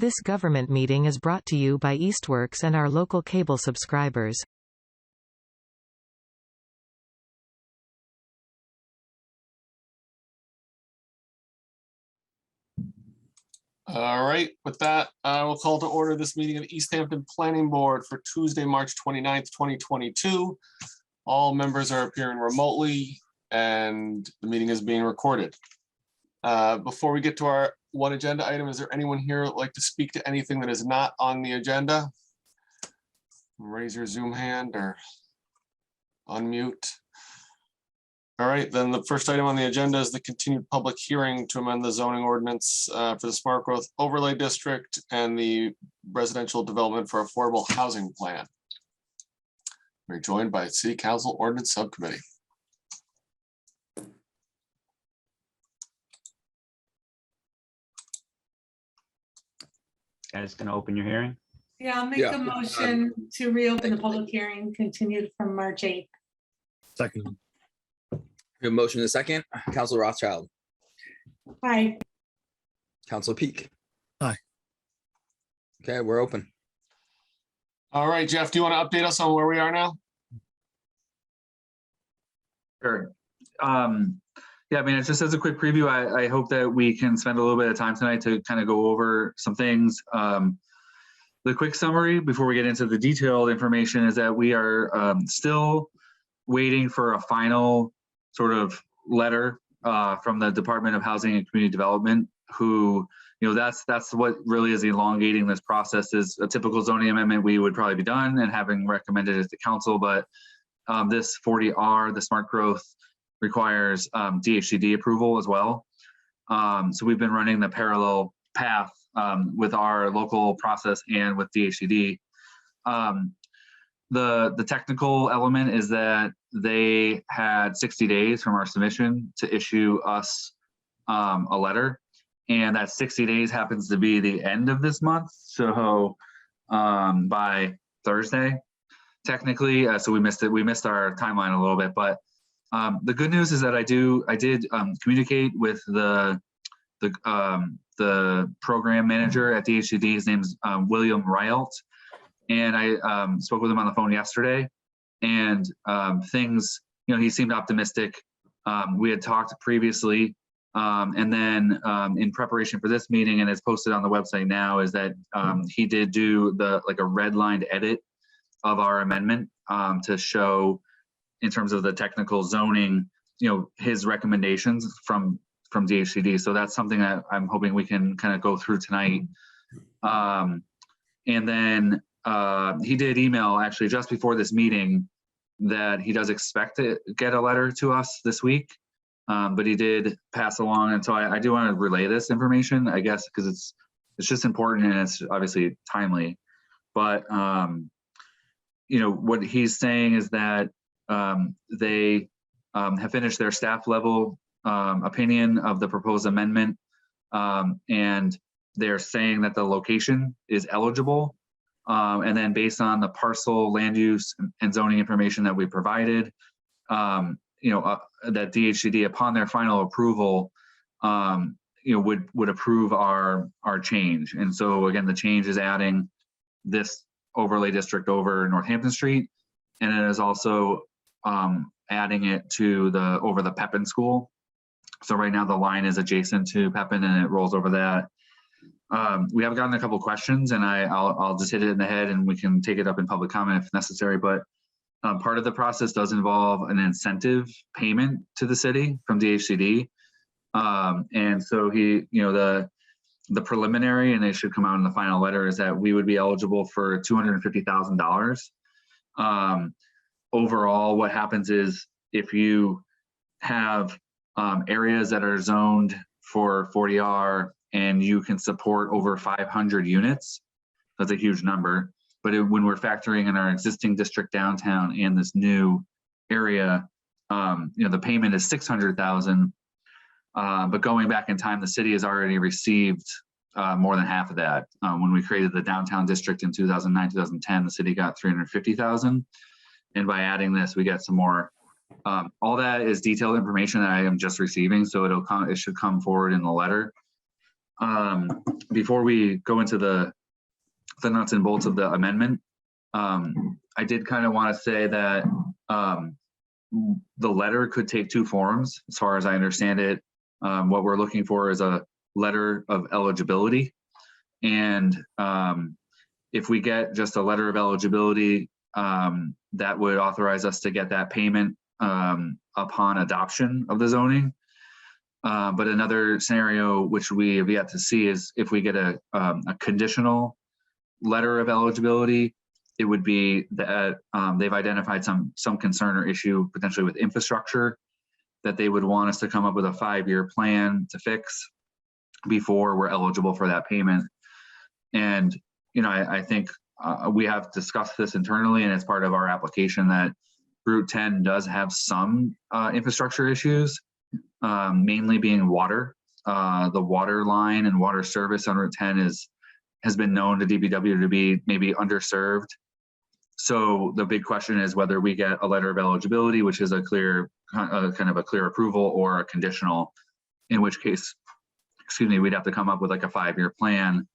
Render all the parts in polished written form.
This government meeting is brought to you by Eastworks and our local cable subscribers. All right, with that, we'll call to order this meeting of Easthampton Planning Board for Tuesday, March 29th, 2022. All members are appearing remotely and the meeting is being recorded. Before we get to our one agenda item, is there anyone here who'd like to speak to anything that is not on the agenda? Raise your Zoom hand or unmute. All right, then the first item on the agenda is the continued public hearing to amend the zoning ordinance for the Smart Growth Overlay District and the Residential Development for Affordable Housing Plan. We're joined by City Council Ordinance Subcommittee. Guys, gonna open your hearing? Yeah, I'll make a motion to reopen the public hearing, continued from March 8th. Second. We have a motion in a second. Council Rothschild. Aye. Council Peak. Aye. Okay, we're open. All right, Jeff, do you want to update us on where we are now? Sure. Yeah, I mean, it's just as a quick preview, I hope that we can spend a little bit of time tonight to kind of go over some things. The quick summary before we get into the detailed information is that we are still waiting for a final sort of letter from the Department of Housing and Community Development, who, that's what really is elongating this process. Is a typical zoning amendment, we would probably be done and having recommended it to council, but this 40R, the smart growth, requires DHCD approval as well. So we've been running the parallel path with our local process and with DHCD. The technical element is that they had 60 days from our submission to issue us a letter, and that 60 days happens to be the end of this month. So by Thursday, technically, so we missed it. We missed our timeline a little bit, but the good news is that I did communicate with the program manager at DHCD. His name's William Rialt. And I spoke with him on the phone yesterday, and things, he seemed optimistic. We had talked previously, and then in preparation for this meeting, and it's posted on the website now, is that he did do a redlined edit of our amendment to show, in terms of the technical zoning, his recommendations from DHCD. So that's something that I'm hoping we can kind of go through tonight. And then he did email actually just before this meeting that he does expect to get a letter to us this week, but he did pass along. And so I do want to relay this information, I guess, because it's just important and it's obviously timely. But what he's saying is that they have finished their staff level opinion of the proposed amendment, and they're saying that the location is eligible. And then based on the parcel land use and zoning information that we provided, that DHCD, upon their final approval, would approve our change. And so again, the change is adding this overlay district over Northampton Street, and it is also adding it to over the Pepin School. So right now the line is adjacent to Pepin and it rolls over that. We have gotten a couple of questions, and I'll just hit it in the head and we can take it up in public comment if necessary. But part of the process does involve an incentive payment to the city from DHCD. And so the preliminary, and they should come out in the final letter, is that we would be eligible for $250,000. Overall, what happens is if you have areas that are zoned for 40R and you can support over 500 units, that's a huge number. But when we're factoring in our existing district downtown and this new area, the payment is $600,000. But going back in time, the city has already received more than half of that. When we created the downtown district in 2009, 2010, the city got $350,000. And by adding this, we get some more. All that is detailed information that I am just receiving, so it should come forward in the letter. before we go into the nuts and bolts of the amendment, I did kind of want to say that the letter could take two forms, as far as I understand it. What we're looking for is a letter of eligibility. And if we get just a letter of eligibility, that would authorize us to get that payment upon adoption of the zoning. But another scenario which we have yet to see is if we get a conditional letter of eligibility, it would be that they've identified some concern or issue potentially with infrastructure that they would want us to come up with a 5-year plan to fix before we're eligible for that payment. And, you know, I think we have discussed this internally, and it's part of our application that Route 10 does have some infrastructure issues, mainly being water. The water line and water service on Route 10 has been known to DPW to be maybe underserved. So the big question is whether we get a letter of eligibility, which is a clear, kind of a clear approval, or a conditional, in which case, excuse me, we'd have to come up with like a 5-year plan.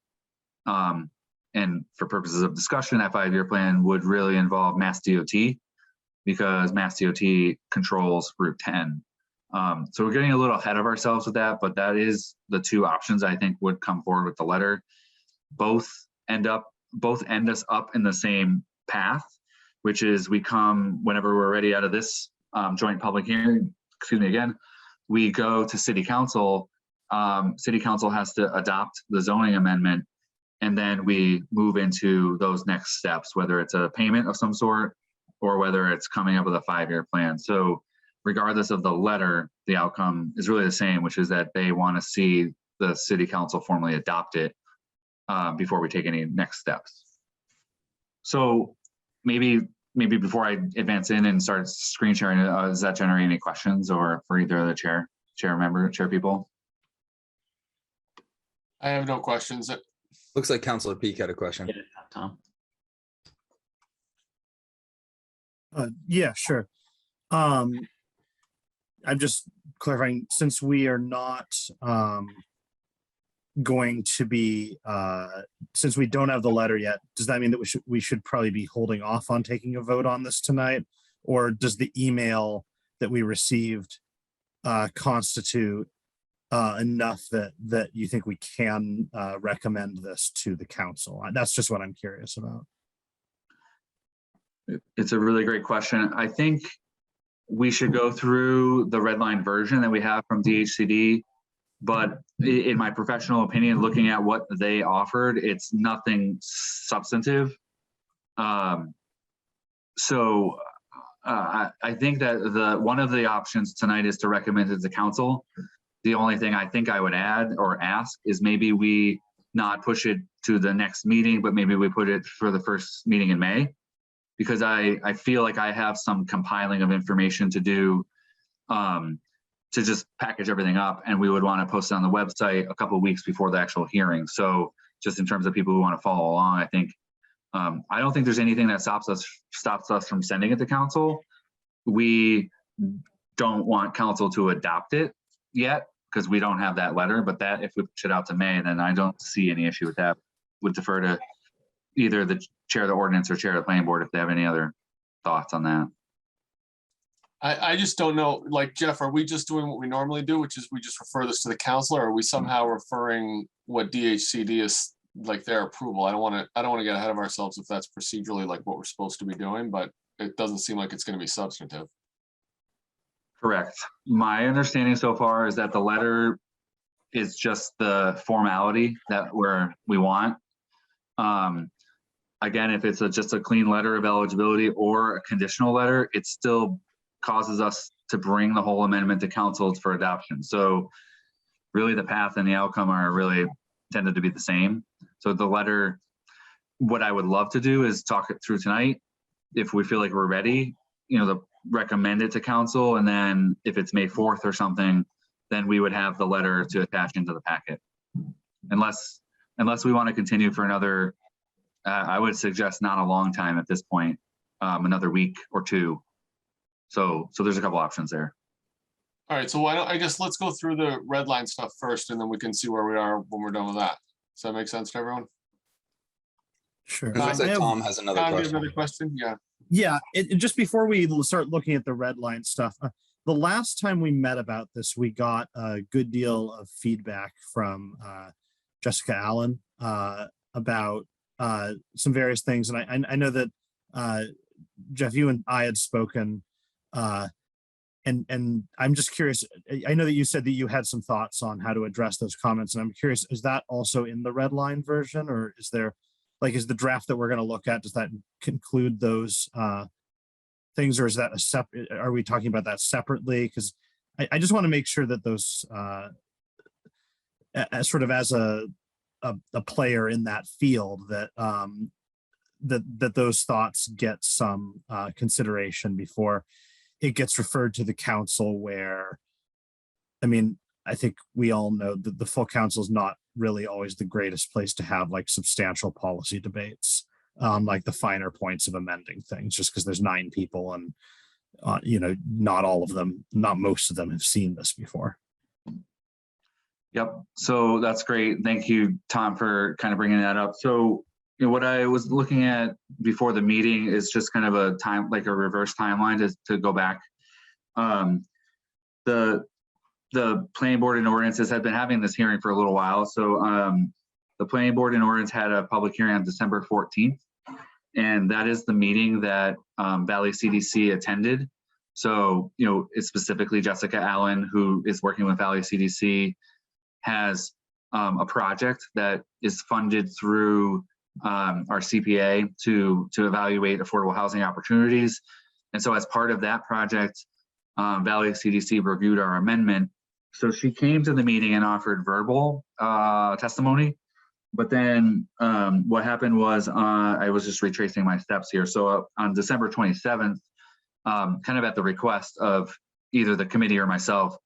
And for purposes of discussion, that 5-year plan would really involve Mass DOT, because Mass DOT controls Route 10. So we're getting a little ahead of ourselves with that, but that is the two options I think would come forward with the letter. Both end us up in the same path, which is we come whenever we're ready out of this joint public hearing, excuse me again, we go to City Council. City Council has to adopt the zoning amendment, and then we move into those next steps, whether it's a payment of some sort or whether it's coming up with a 5-year plan. So regardless of the letter, the outcome is really the same, which is that they want to see the City Council formally adopt it before we take any next steps. So maybe before I advance in and start screen sharing, does that generate any questions, or for either of the chair people? I have no questions. Looks like Councilor Peak had a question. Tom. Yeah, sure. I'm just clarifying, since we are not going to be, since we don't have the letter yet, does that mean that we should probably be holding off on taking a vote on this tonight? Or does the email that we received constitute enough that you think we can recommend this to the council? That's just what I'm curious about. It's a really great question. I think we should go through the red line version that we have from DHCD, but in my professional opinion, looking at what they offered, it's nothing substantive. So I think that one of the options tonight is to recommend it to council. The only thing I think I would add or ask is maybe we not push it to the next meeting, but maybe we put it for the first meeting in May, because I feel like I have some compiling of information to do to just package everything up, and we would want to post it on the website a couple of weeks before the actual hearing. So just in terms of people who want to follow along, I think I don't think there's anything that stops us from sending it to council. We don't want council to adopt it yet because we don't have that letter, but that if we push it out to May, then I don't see any issue with that. Would defer to either the chair of the ordinance or chair of the planning board if they have any other thoughts on that. I just don't know, like, Jeff, are we just doing what we normally do, which is we just refer this to the council, or are we somehow referring what DHCD is like their approval? I don't want to get ahead of ourselves if that's procedurally like what we're supposed to be doing, but it doesn't seem like it's going to be substantive. Correct. My understanding so far is that the letter is just the formality that we want. Again, if it's just a clean letter of eligibility or a conditional letter, it still causes us to bring the whole amendment to council for adoption. So really the path and the outcome are really tended to be the same. So the letter, what I would love to do is talk it through tonight. If we feel like we're ready, recommend it to council. And then if it's May 4th or something, then we would have the letter to attach into the packet. Unless we want to continue for another, I would suggest not a long time at this point, another week or two. So there's a couple options there. All right, so why don't, I guess let's go through the red line stuff first, and then we can see where we are when we're done with that. Does that make sense to everyone? Sure. It looks I like have- Tom has another Tom, do you have question. another question? Yeah. Yeah, just before we start looking at the red line stuff, the last time we met about this, we got a good deal of feedback from Jessica Allen about some various things. And I know that Jeff, you and I had spoken, and I'm just curious. I know that you said that you had some thoughts on how to address those comments, and I'm curious, is that also in the red line version, or is there, like, is the draft that we're going to look at, does that conclude those things, or is that a separate, are we talking about that separately? Because I just want to make sure that those as sort of as a player in that field, that that those thoughts get some consideration before it gets referred to the council, where, I mean, I think we all know that the full council is not really always the greatest place to have like substantial policy debates, like the finer points of amending things, just because there's 9 people and, you know, not all of them, not most of them have seen this before. Yep. So that's great. Thank you, Tom, for kind of bringing that up. So, you know, what I was looking at before the meeting is just kind of a time, like a reverse timeline to go back. The planning board and ordinances had been having this hearing for a little while. So the planning board and ordinance had a public hearing on December 14th. And that is the meeting that Valley CDC attended. So, you know, it's specifically Jessica Allen, who is working with Valley CDC, has a project that is funded through our CPA to evaluate affordable housing opportunities. And so as part of that project, Valley CDC reviewed our amendment. So she came to the meeting and offered verbal testimony. But then what happened was, I was just retracing my steps here. So on December 27th, kind of at the request of either the committee or myself,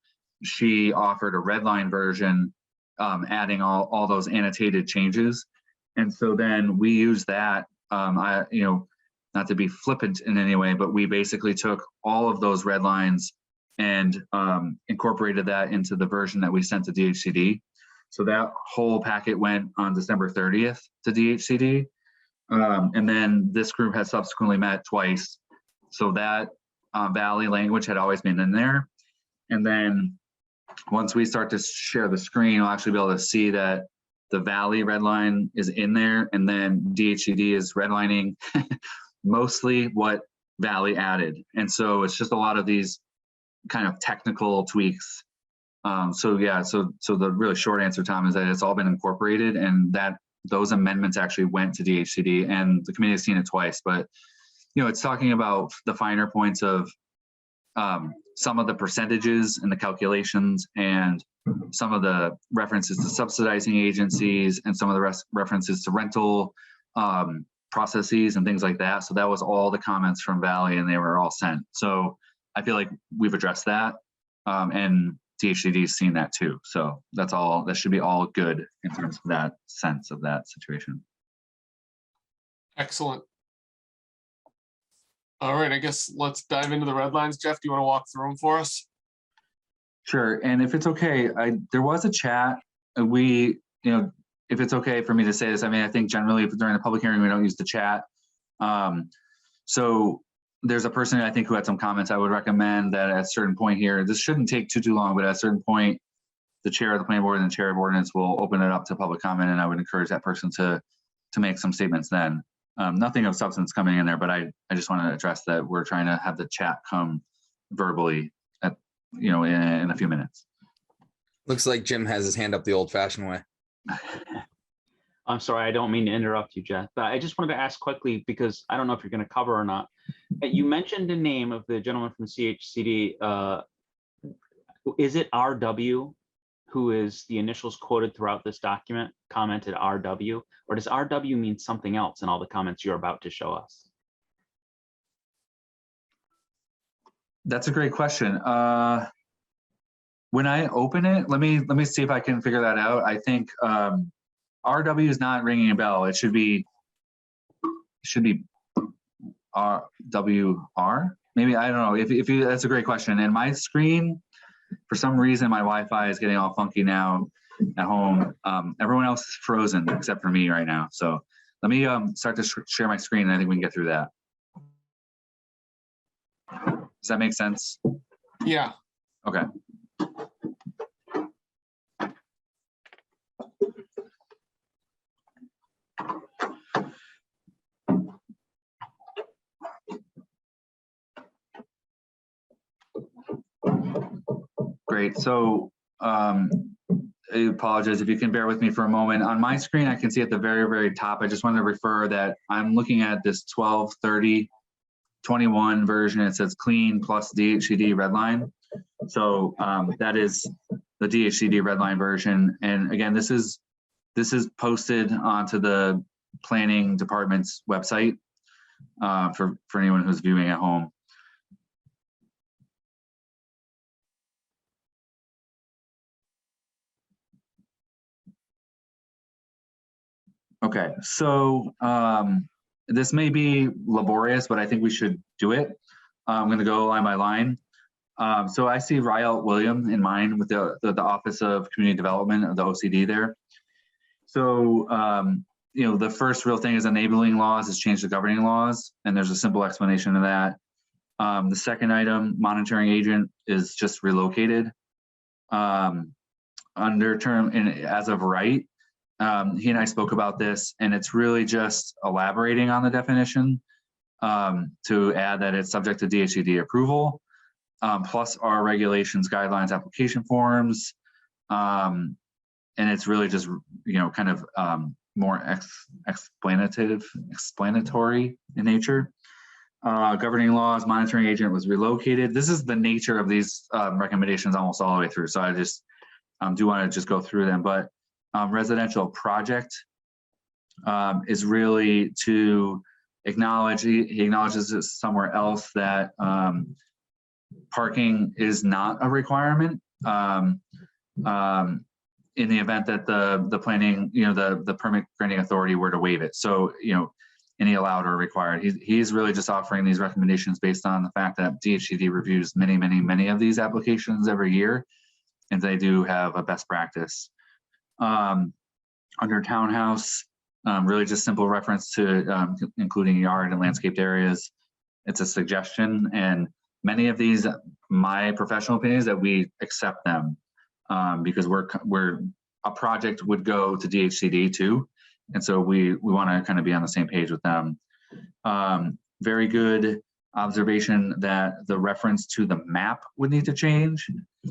she offered a red line version, adding all those annotated changes. And so then we used that, you know, not to be flippant in any way, but we basically took all of those red lines and incorporated that into the version that we sent to DHCD. So that whole packet went on December 30th to DHCD. And then this group has subsequently met twice. So that Valley language had always been in there. And then once we start to share the screen, you'll actually be able to see that the Valley red line is in there, and then DHCD is redlining mostly what Valley added. And so it's just a lot of these kind of technical tweaks. So yeah, so the really short answer, Tom, is that it's all been incorporated, and that those amendments actually went to DHCD, and the committee has seen it twice. But you know, it's talking about the finer points of some of the percentages and the calculations, and some of the references to subsidizing agencies, and some of the references to rental processes and things like that. So that was all the comments from Valley, and they were all sent. So I feel like we've addressed that, and DHCD's seen that too. So that's all, that should be all good in terms of that sense of that situation. Excellent. All right, I guess let's dive into the red lines. Jeff, do you want to walk through them for us? Sure, and if it's okay, there was a chat. You know, if it's okay for me to say this, I mean, I think generally if during the public hearing we don't use the chat. So there's a person I think who had some comments. I would recommend that at a certain point here, this shouldn't take too long, but at a certain point, the chair of the planning board and the chair of ordinance will open it up to public comment, and I would encourage that person to make some statements then. Nothing of substance coming in there, but I just want to address that we're trying to have the chat come verbally at, you know, in a few minutes. Looks like Jim has his hand up the old-fashioned way. I'm sorry, I don't mean to interrupt you, Jeff, but I just wanted to ask quickly, because I don't know if you're going to cover or not. You mentioned the name of the gentleman from CHCD. Is it RW, who is the initials quoted throughout this document, commented RW, or does RW mean something else in all the comments you're about to show us? That's a great question. When I open it, let me see if I can figure that out. I think RW is not ringing a bell. It should be RWR. Maybe, I don't know. If you, that's a great question. And my screen, For some reason, my Wi-Fi is getting all funky now at home. Everyone else is frozen except for me right now. So let me start to share my screen, and I think we can get through that. Does that make sense? Yeah. Okay. Great. So I apologize if you can bear with me for a moment. On my screen, I can see at the very, very top, I just wanted to refer that I'm looking at this 12/30/21 version. It says clean plus DHCD redline. So that is the DHCD redline version. And again, this is posted onto the planning department's website for anyone who's viewing at home. Okay, so this may be laborious, but I think we should do it. I'm going to go line by line. So I see Riel William in mind with the Office of Community Development of the OCD there. So you know, the first real thing is enabling laws is change the governing laws, and there's a simple explanation of that. The second item, monitoring agent, is just relocated. Under term and as of right. He and I spoke about this, and it's really just elaborating on the definition to add that it's subject to DHCD approval, plus our regulations, guidelines, application forms, and it's really just, you know, kind of more explanatory in nature. Governing laws, monitoring agent was relocated. This is the nature of these recommendations almost all the way through. So I just do want to just go through them, but residential project is really to acknowledge, he acknowledges it somewhere else that parking is not a requirement in the event that the planning, you know, the permit granting authority were to waive it. So, you know, any allowed or required. He's really just offering these recommendations based on the fact that DHCD reviews many of these applications every year, and they do have a best practice. Under townhouse, really just simple reference to including yard and landscaped areas. It's a suggestion, and many of these, my professional opinion is that we accept them because a project would go to DHCD too, and so we want to kind of be on the same page with them. Very good observation that the reference to the map would need to change.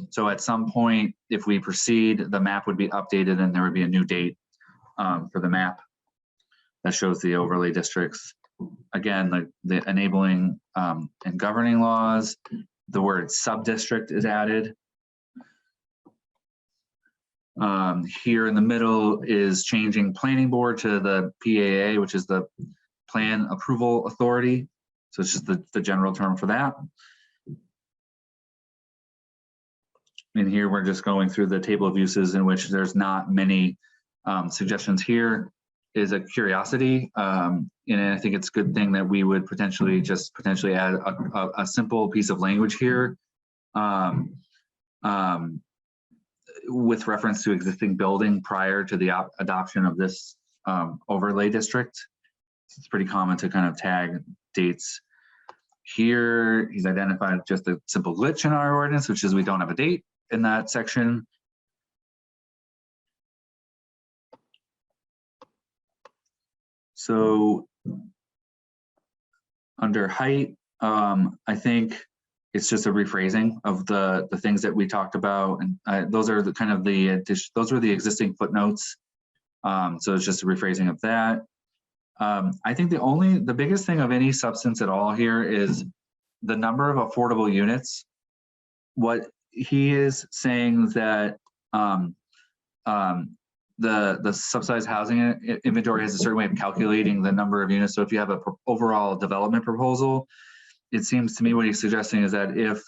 So at some point, if we proceed, the map would be updated and there would be a new date for the map that shows the overlay districts. Again, the enabling and governing laws, the word sub-district is added. Here in the middle is changing planning board to the PAA, which is the Plan Approval Authority. So it's just the general term for that. And here we're just going through the table of uses in which there's not many suggestions. Here is a curiosity, and I think it's a good thing that we would potentially add a simple piece of language here with reference to existing building prior to the adoption of this overlay district. It's pretty common to kind of tag dates. Here, he's identified just a simple glitch in our ordinance, which is we don't have a date in that section. So under height, I think it's just a rephrasing of the things that we talked about, and those are the kind of those were the existing footnotes. So it's just a rephrasing of that. I think the biggest thing of any substance at all here is the number of affordable units. What he is saying is that the subsidized housing inventory has a certain way of calculating the number of units. So if you have an overall development proposal, it seems to me what he's suggesting is that if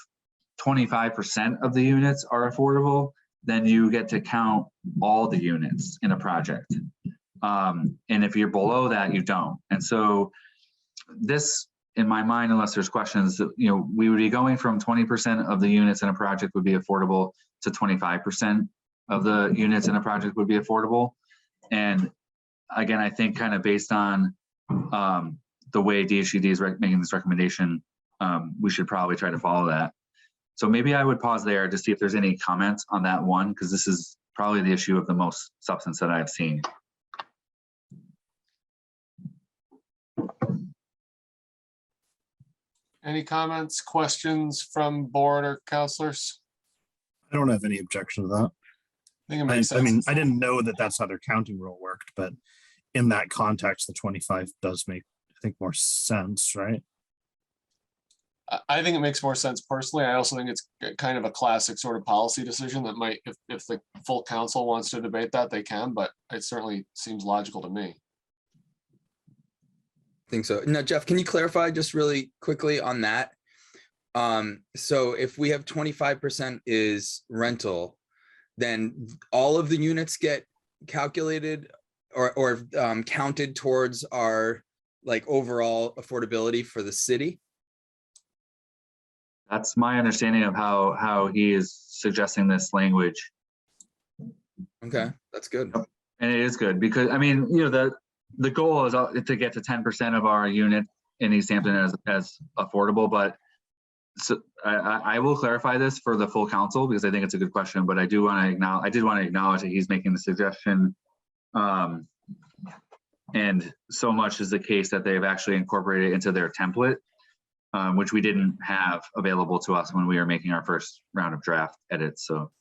25% of the units are affordable, then you get to count all the units in a project. And if you're below that, you don't. And so this, in my mind, unless there's questions, we would be going from 20% of the units in a project would be affordable to 25% of the units in a project would be affordable. And again, I think kind of based on the way DHCD is making this recommendation, we should probably try to follow that. So maybe I would pause there to see if there's any comments on that one, because this is probably the issue of the most substance that I've seen. Any comments, questions from board or counselors? I don't have any objection to that. I think it makes I sense. mean, I didn't know that that's how their counting rule worked, but in that context, the 25 does make, I think, more sense, right? I think it makes more sense personally. I also think it's kind of a classic sort of policy decision that might, if the full council wants to debate that, they can, but it certainly seems logical to me. I think so. Now, Jeff, can you clarify just really quickly on that? So if we have 25% is rental, then all of the units get calculated or counted towards our like overall affordability for the city? That's my understanding of how he is suggesting this language. Okay, that's good. And it is good because, I mean, the goal is to get to 10% of our unit in Easthampton as affordable, but so I will clarify this for the full council because I think it's a good question, but I did want to acknowledge that he's making the suggestion. And so much is the case that they've actually incorporated it into their template, which we didn't have available to us when we were making our first round of draft edits. So,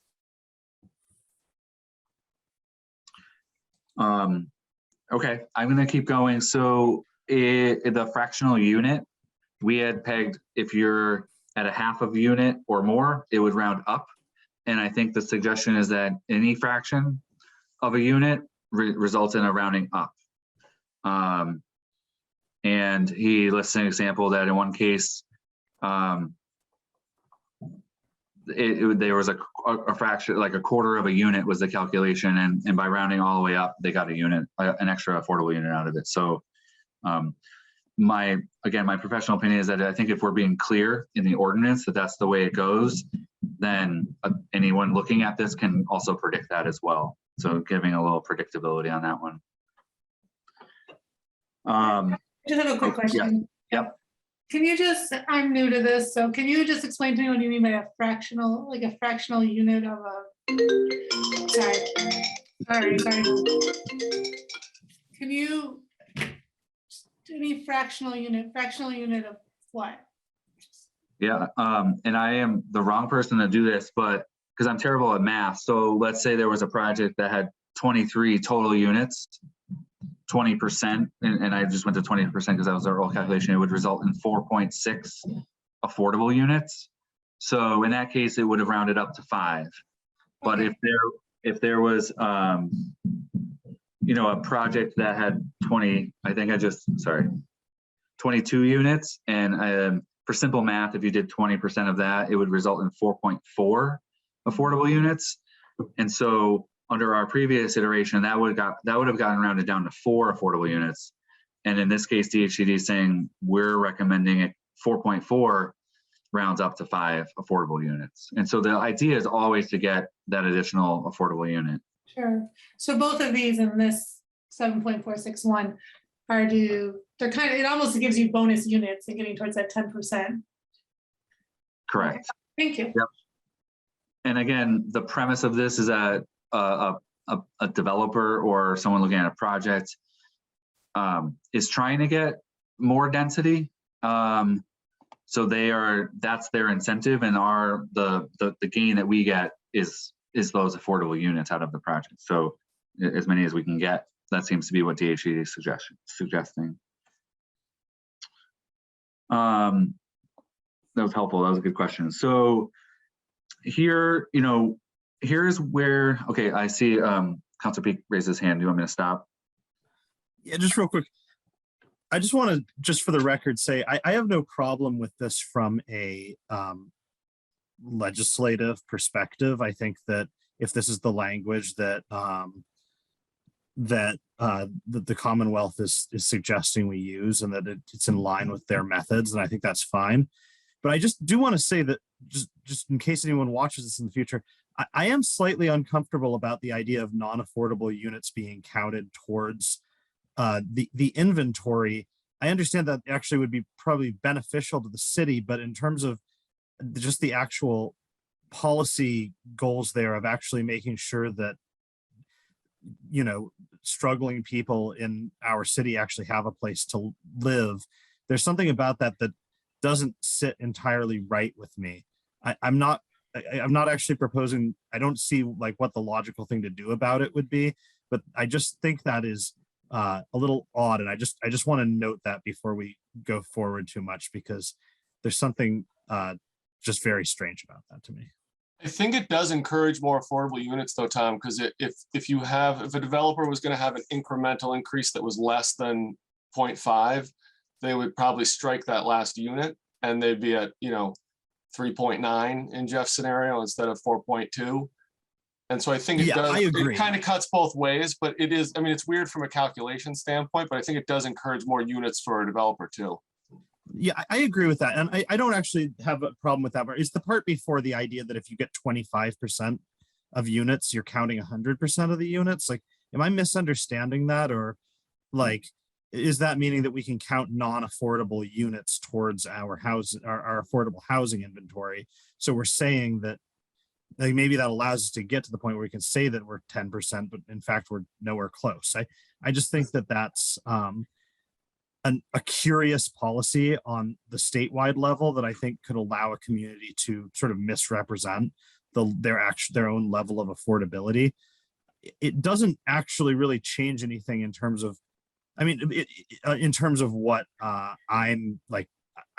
okay, I'm going to keep going. So the fractional unit, we had pegged if you're at a half of a unit or more, it would round up. And I think the suggestion is that any fraction of a unit results in a rounding up. And he lists an example that in one case, there was a fraction, like a quarter of a unit was the calculation, and by rounding all the way up, they got a unit, an extra affordable unit out of it. So my professional opinion is that I think if we're being clear in the ordinance that that's the way it goes, then anyone looking at this can also predict that as well. So giving a little predictability on that one. Just have a quick question. Yep. Can you just, I'm new to this, so can you just explain to me what you mean by a fractional unit of a, sorry. Can you, any fractional unit of what? Yeah, and I am the wrong person to do this, but because I'm terrible at math. So let's say there was a project that had 23 total units, 20%, and I just went to 20% because that was our old calculation. It would result in 4.6 affordable units. So in that case, it would have rounded up to 5. But Okay. if there was a project that had 22 units, and for simple math, if you did 20% of that, it would result in 4.4 affordable units. And so under our previous iteration, that would have gotten rounded down to 4 affordable units. And in this case, DHCD is saying we're recommending it 4.4 rounds up to 5 affordable units. And so the idea is always to get that additional affordable unit. Sure. So both of these in this 7.461 are they're kind of, it almost gives you bonus units and getting towards that 10%. Correct. Thank you. Yep. And again, the premise of this is that a developer or someone looking at a project is trying to get more density. So that's their incentive, and the gain that we get is those affordable units out of the project. So as many as we can get, that seems to be what DHCD is suggesting. That was helpful. That was a good question. So here, here's where, okay, I see Councilor Peak raised his hand. Do you want me to stop? Yeah, just real quick. I just want to, just for the record, say I have no problem with this from a legislative perspective. I think that if this is the language that that that the Commonwealth is suggesting we use, and that it's in line with their methods, and I think that's fine. But I just do want to say that just in case anyone watches this in the future, I am slightly uncomfortable about the idea of non-affordable units being counted towards the inventory. I understand that actually would be probably beneficial to the city, but in terms of just the actual policy goals there of actually making sure that, you know, struggling people in our city actually have a place to live, there's something about that that doesn't sit entirely right with me. I'm not actually proposing, I don't see like what the logical thing to do about it would be, but I just think that is a little odd. And I just want to note that before we go forward too much, because there's something just very strange about that to me. I think it does encourage more affordable units though, Tom, because if a developer was going to have an incremental increase that was less than 0.5, they would probably strike that last unit and they'd be at, 3.9 in Jeff's scenario instead of 4.2. And so I think it does, I agree. It kind of cuts both ways, but it is, I mean, it's weird from a calculation standpoint, but I think it does encourage more units for a developer too. Yeah, I agree with that. And I don't actually have a problem with that part. It's the part before the idea that if you get 25% of units, you're counting 100% of the units. Like, am I misunderstanding that? Or like, is that meaning that we can count non-affordable units towards our affordable housing inventory? So we're saying that like maybe that allows us to get to the point where we can say that we're 10%, but in fact, we're nowhere close. I just think that that's a curious policy on the statewide level that I think could allow a community to sort of misrepresent their own level of affordability. It doesn't actually really change anything in terms of, I mean, in terms of what I'm like,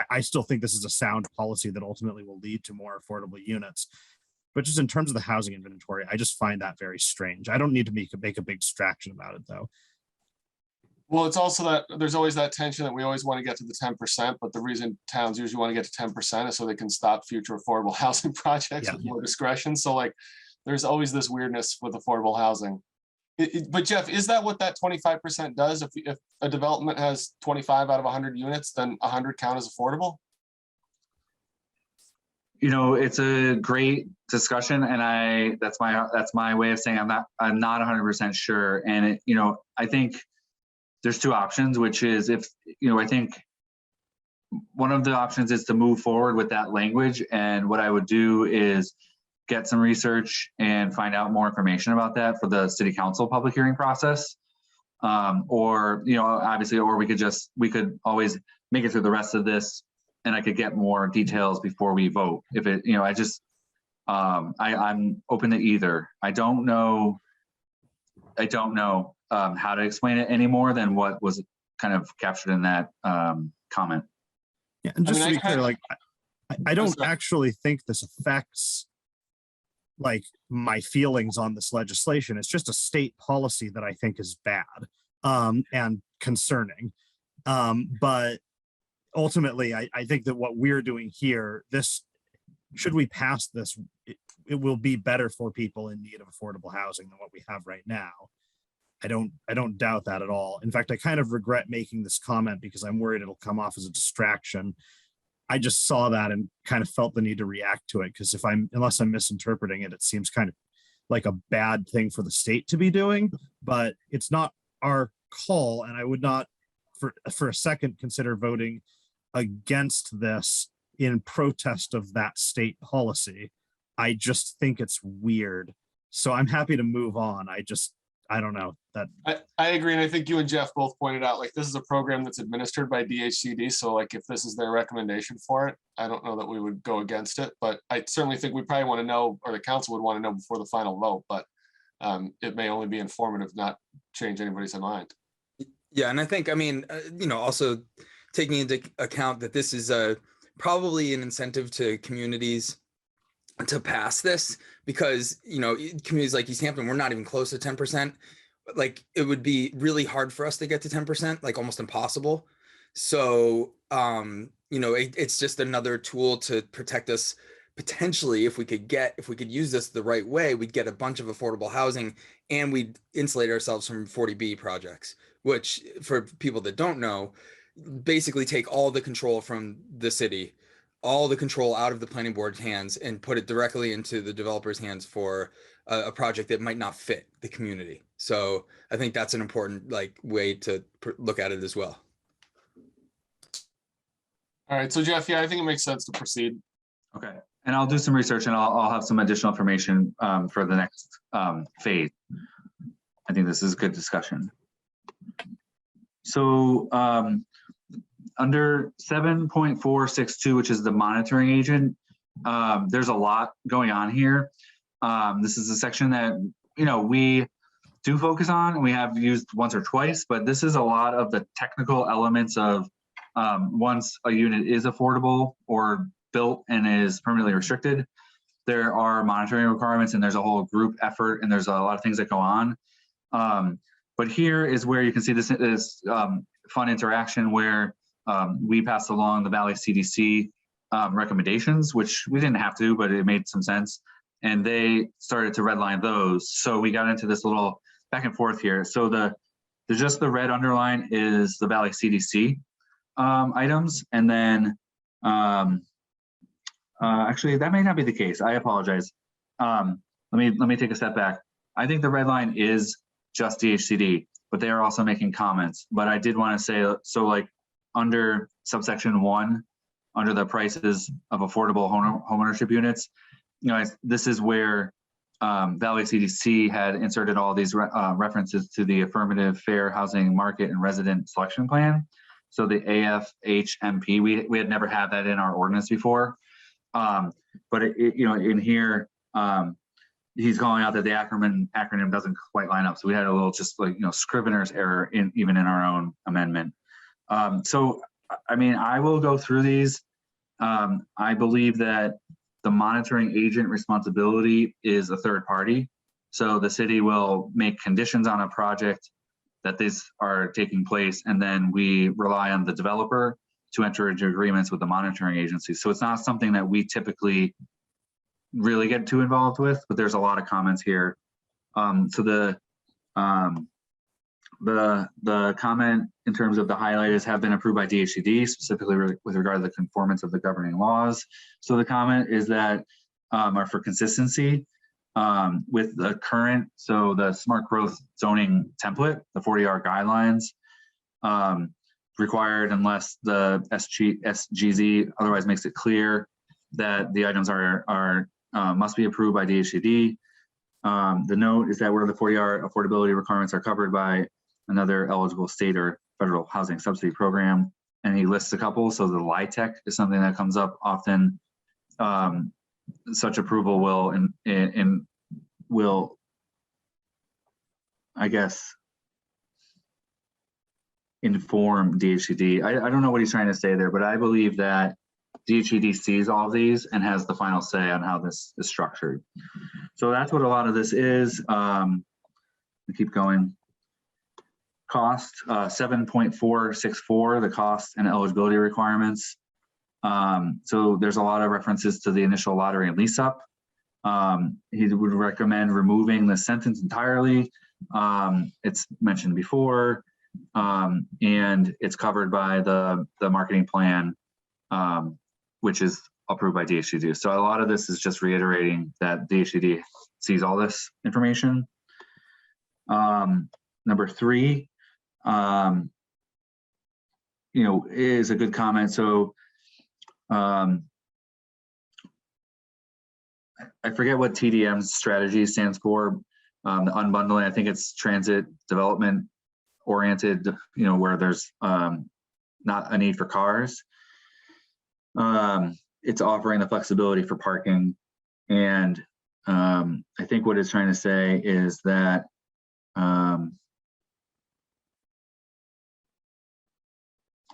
I still think this is a sound policy that ultimately will lead to more affordable units. But just in terms of the housing inventory, I just find that very strange. I don't need to make a big distraction about it, though. Well, it's also that there's always that tension that we always want to get to the 10%, but the reason towns usually want to get to 10% is so they can stop future affordable housing projects with more discretion. So like, there's always this weirdness with affordable housing. But Jeff, is that what that 25% does? If a development has 25 out of 100 units, then 100 count as affordable? It's a great discussion, and that's my way of saying I'm not 100% sure. And I think there's two options, which is I think one of the options is to move forward with that language. And what I would do is get some research and find out more information about that for the city council public hearing process. Or obviously, or we could always make it through the rest of this, and I could get more details before we vote. If it, I'm open to either. I don't know how to explain it any more than what was kind of captured in that comment. Yeah, and just to be clear, like I don't actually think this affects like my feelings on this legislation. It's just a state policy that I think is bad and concerning. But ultimately, I think that what we're doing here, should we pass this, it will be better for people in need of affordable housing than what we have right now. I don't doubt that at all. In fact, I kind of regret making this comment because I'm worried it'll come off as a distraction. I just saw that and kind of felt the need to react to it because unless I'm misinterpreting it, it seems kind of like a bad thing for the state to be doing, but it's not our call. And I would not for a second consider voting against this in protest of that state policy. I just think it's weird. So I'm happy to move on. I don't know that. I agree. And I think you and Jeff both pointed out, like, this is a program that's administered by DHCD. So like, if this is their recommendation for it, I don't know that we would go against it, but I certainly think we probably want to know, or the council would want to know before the final vote, but it may only be informative, not change anybody's mind. Yeah. And I think, also taking into account that this is probably an incentive to communities to pass this, because communities like Easthampton, we're not even close to 10%. Like, it would be really hard for us to get to 10%, like almost impossible. So it's just another tool to protect us potentially, if we could use this the right way, we'd get a bunch of affordable housing and we'd insulate ourselves from 40B projects, which for people that don't know, basically take all the control from the city, all the control out of the planning board's hands and put it directly into the developer's hands for a project that might not fit the community. So I think that's an important way to look at it as well. All right, so Jeff, yeah, I think it makes sense to proceed. Okay, and I'll do some research and I'll have some additional information for the next phase. I think this is a good discussion. So under 7.462, which is the monitoring agent, there's a lot going on here. This is a section that, we do focus on and we have used once or twice, but this is a lot of the technical elements of once a unit is affordable or built and is permanently restricted, there are monitoring requirements and there's a whole group effort and there's a lot of things that go on. But here is where you can see this fun interaction where we passed along the Valley CDC recommendations, which we didn't have to, but it made some sense. And they started to redline those. So we got into this little back and forth here. So just the red underline is the Valley CDC items. And then actually that may not be the case. I apologize. Let me take a step back. I think the red line is just DHCD, but they are also making comments. But I did want to say, so like under subsection 1, under the prices of affordable homeownership units, this is where Valley CDC had inserted all these references to the affirmative fair housing market and resident selection plan. So the AFHMP, we had never had that in our ordinance before. But in here, he's calling out that the acronym doesn't quite line up. So we had a little scrivener's error even in our own amendment. So, I mean, I will go through these. I believe that the monitoring agent responsibility is a third party. So the city will make conditions on a project that these are taking place, and then we rely on the developer to enter into agreements with the monitoring agency. So it's not something that we typically really get too involved with, but there's a lot of comments here. So the comment in terms of the highlighters have been approved by DHCD, specifically with regard to the conformance of the governing laws. So the comment is that are for consistency with the current, so the smart growth zoning template, the 40R guidelines, required unless the SGZ otherwise makes it clear that the items must be approved by DHCD. The note is that where the 40R affordability requirements are covered by another eligible state or federal housing subsidy program, and he lists a couple. So the LIHTC is something that comes up often. Such approval will, I guess, inform DHCD. I don't know what he's trying to say there, but I believe that DHCD sees all of these and has the final say on how this is structured. So that's what a lot of this is. We keep going. Cost 7.464, the cost and eligibility requirements. So there's a lot of references to the initial lottery and lease up. He would recommend removing the sentence entirely. It's mentioned before, and it's covered by the marketing plan, which is approved by DHCD. So a lot of this is just reiterating that DHCD sees all this information. Number 3, is a good comment. So I forget what TDM's strategy stands for. The unbundling, I think it's transit development oriented, where there's not a need for cars. It's offering the flexibility for parking. And I think what it's trying to say is that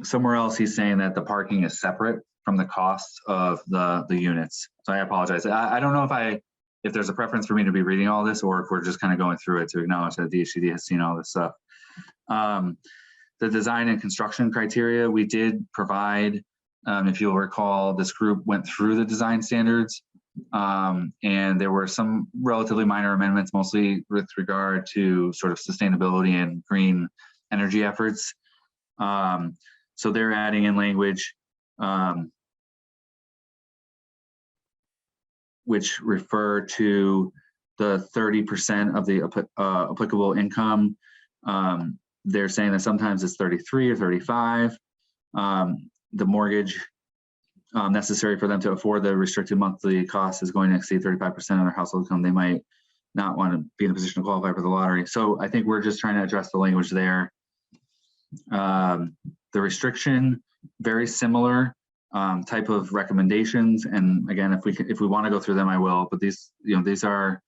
somewhere else he's saying that the parking is separate from the cost of the units. So I apologize. I don't know if there's a preference for me to be reading all this, or if we're just kind of going through it to acknowledge that DHCD has seen all this stuff. The design and construction criteria, we did provide, if you'll recall, this group went through the design standards And there were some relatively minor amendments, mostly with regard to sort of sustainability and green energy efforts. So they're adding in language which refer to the 30% of the applicable income. They're saying that sometimes it's 33 or 35. The mortgage necessary for them to afford the restricted monthly cost is going to exceed 35% of their household income. They might not want to be in a position to qualify for the lottery. So I think we're just trying to address the language there. The restriction, very similar type of recommendations. And again, if we want to go through them, I will. But these are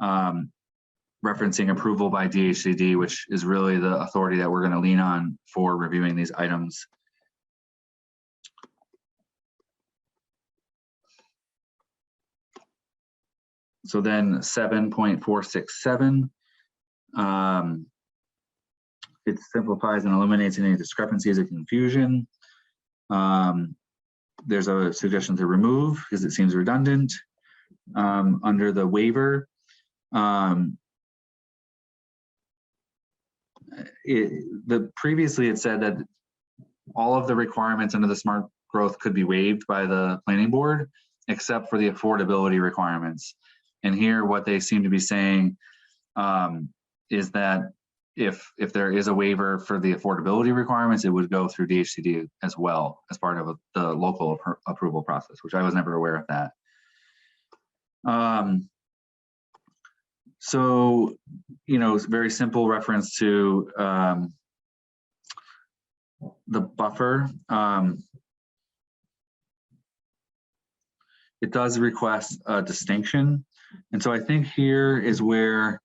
referencing approval by DHCD, which is really the authority that we're going to lean on for reviewing these items. So then 7.467, it simplifies and eliminates any discrepancies or confusion. There's a suggestion to remove because it seems redundant. Under the waiver, previously it said that all of the requirements under the smart growth could be waived by the planning board, except for the affordability requirements. And here, what they seem to be saying is that if there is a waiver for the affordability requirements, it would go through DHCD as well as part of the local approval process, which I was never aware of that. So, it's a very simple reference to the buffer. It does request a distinction. And so I think here is where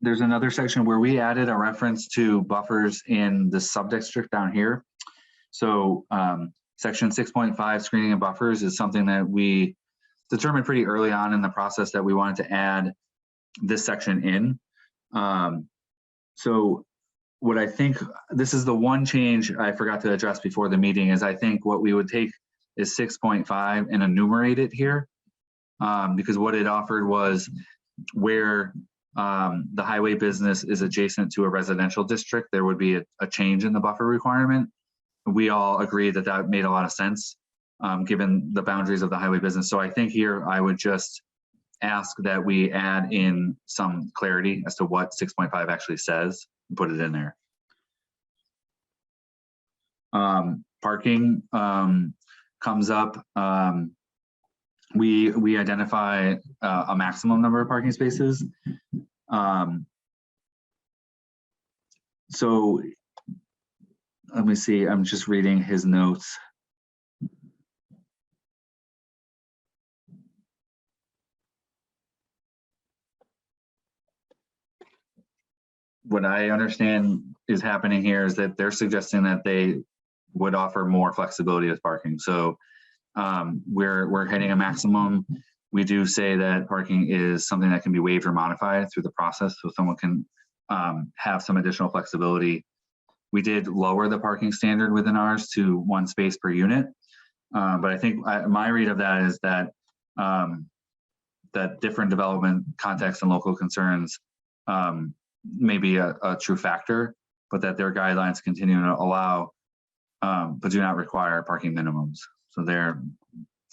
there's another section where we added a reference to buffers in the subdistrict down here. So section 6.5 screening and buffers is something that we determined pretty early on in the process that we wanted to add this section in. So what I think, this is the one change I forgot to address before the meeting, is I think what we would take is 6.5 and enumerate it here, because what it offered was where the highway business is adjacent to a residential district, there would be a change in the buffer requirement. We all agreed that that made a lot of sense given the boundaries of the highway business. So I think here I would just ask that we add in some clarity as to what 6.5 actually says and put it in there. Parking comes up. We identify a maximum number of parking spaces. So let me see, I'm just reading his notes. What I understand is happening here is that they're suggesting that they would offer more flexibility with parking. So we're hitting a maximum. We do say that parking is something that can be waived or modified through the process, so someone can have some additional flexibility. We did lower the parking standard within ours to 1 space per unit, but I think my read of that is that that different development context and local concerns may be a true factor, but that their guidelines continue to allow, but do not require parking minimums. So they're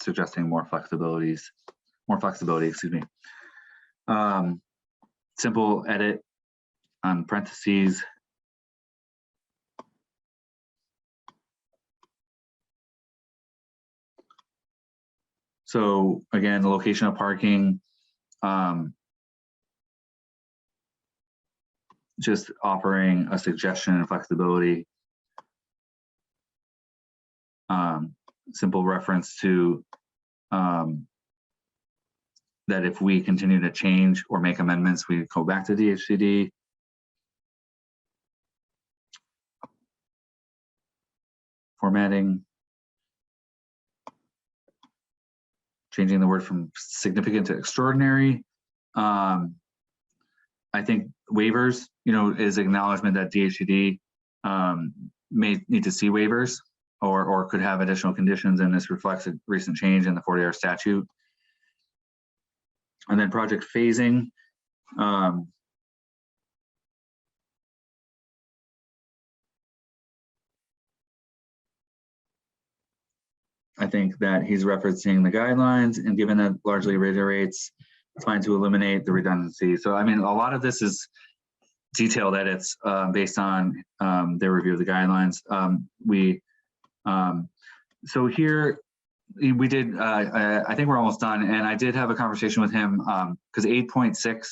suggesting more flexibility, excuse me. Simple edit on parentheses. So again, the location of parking, just offering a suggestion and flexibility. Simple reference to that if we continue to change or make amendments, we go back to DHCD. Formatting. Changing the word from significant to extraordinary. I think waivers, is acknowledgement that DHCD may need to see waivers or could have additional conditions, and this reflects a recent change in the 40-hour statute. And then project phasing. I think that he's referencing the guidelines, and given that largely reiterates, it's fine to eliminate the redundancy. So, I mean, a lot of this is detailed edits based on their review of the guidelines. So here we did, I think we're almost done, and I did have a conversation with him because 8.6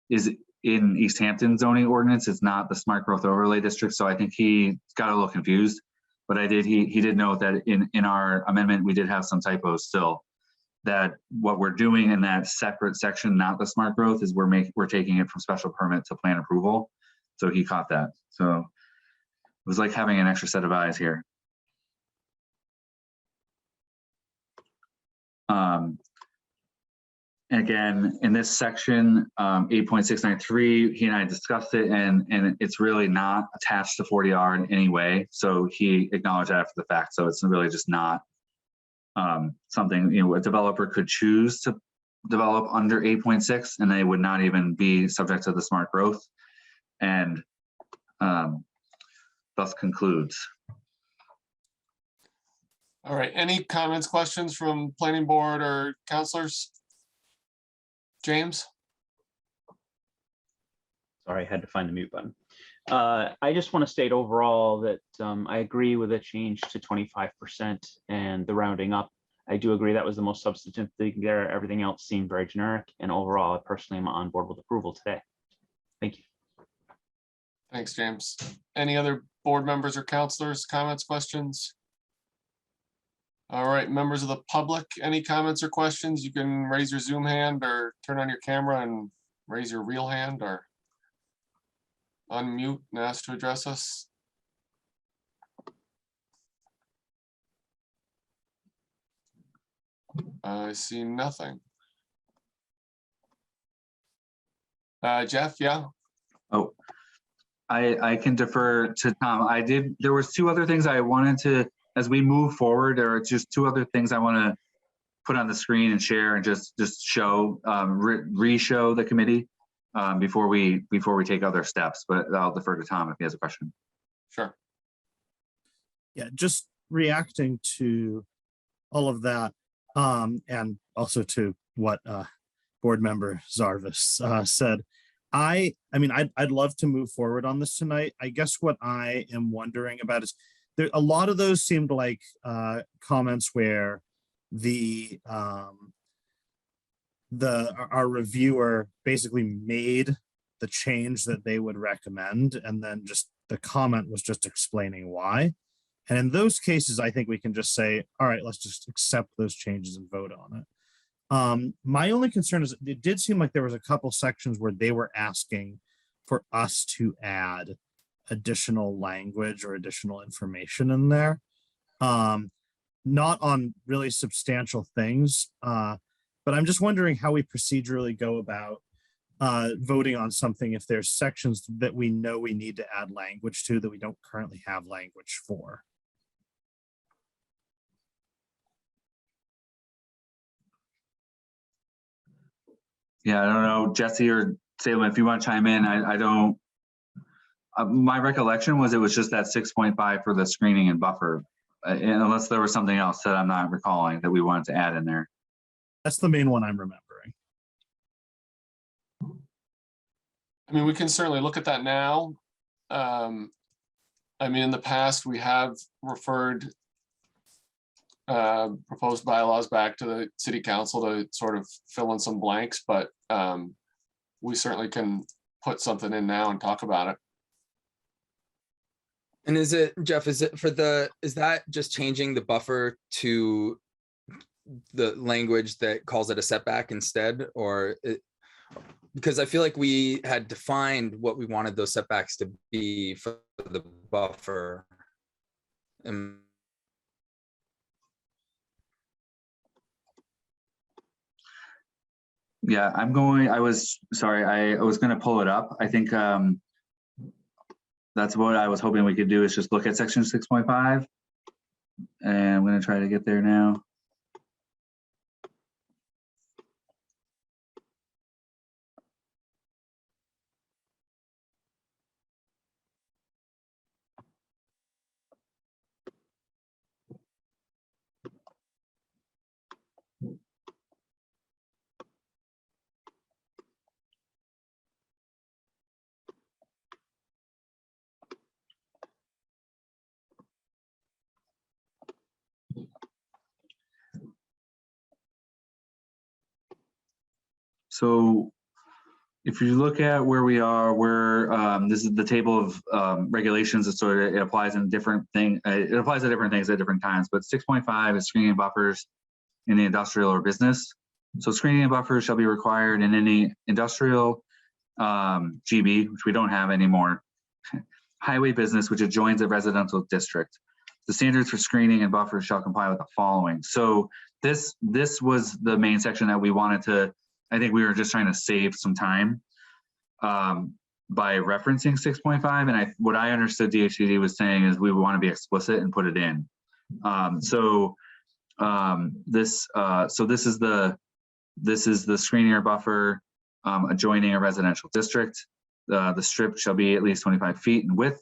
is in Easthampton zoning ordinance. It's not the smart growth overlay district. So I think he got a little confused, but he did note that in our amendment, we did have some typos still, that what we're doing in that separate section, not the smart growth, is we're taking it from special permit to plan approval. So he caught that. So it was like having an extra set of eyes here. Again, in this section, 8.693, he and I discussed it, and it's really not attached to 40R in any way. So he acknowledged that after the fact. So it's really just not something, you know, a developer could choose to develop under 8.6, and they would not even be subject to the smart growth, and thus concludes. All right, any comments, questions from planning board or counselors? James? Sorry, I had to find the mute button. I just want to state overall that I agree with the change to 25% and the rounding up. I do agree that was the most substantive thing there. Everything else seemed very generic, and overall, I personally am on board with approval today. Thank you. Thanks, James. Any other board members or counselors, comments, questions? All right, members of the public, any comments or questions? You can raise your Zoom hand or turn on your camera and raise your real hand or unmute and ask to address us. I see nothing. Jeff, yeah? Oh, I can defer to Tom. There was two other things I wanted to, as we move forward, there are just two other things I want to put on the screen and share and just show, re-show the committee before we take other steps, but I'll defer to Tom if he has a question. Sure. Yeah, just reacting to all of that, and also to what board member Zarvis said. I mean, I'd love to move forward on this tonight. I guess what I am wondering about is there, a lot of those seemed like comments where our reviewer basically made the change that they would recommend, and then just the comment was just explaining why. And in those cases, I think we can just say, all right, let's just accept those changes and vote on it. My only concern is it did seem like there was a couple sections where they were asking for us to add additional language or additional information in there. Not on really substantial things, but I'm just wondering how we procedurally go about voting on something if there's sections that we know we need to add language to that we don't currently have language for. Yeah, I don't know, Jesse or Salem, if you want to chime in. I don't, my recollection was it was just that 6.5 for the screening and buffer, unless there was something else that I'm not recalling that we wanted to add in there. That's the main one I'm remembering. I mean, we can certainly look at that now. I mean, in the past, we have referred proposed bylaws back to the city council to sort of fill in some blanks, but we certainly can put something in now and talk about it. And is it, Jeff, is that just changing the buffer to the language that calls it a setback instead, or because I feel like we had defined what we wanted those setbacks to be for the buffer. Yeah, I was going to pull it up. I think that's what I was hoping we could do, is just look at section 6.5 And I'm going to try to get there now. So if you look at where we are, this is the table of regulations. It applies in different thing. It applies to different things at different times. But 6.5 is screening buffers in the industrial or business. So screening and buffers shall be required in any industrial GB, which we don't have anymore, highway business which adjoins a residential district. The standards for screening and buffers shall comply with the following. So this was the main section that we wanted to. I think we were just trying to save some time by referencing 6.5. And what I understood DHCD was saying is we want to be explicit and put it in. This is the screening or buffer adjoining a residential district. The strip shall be at least 25 feet in width.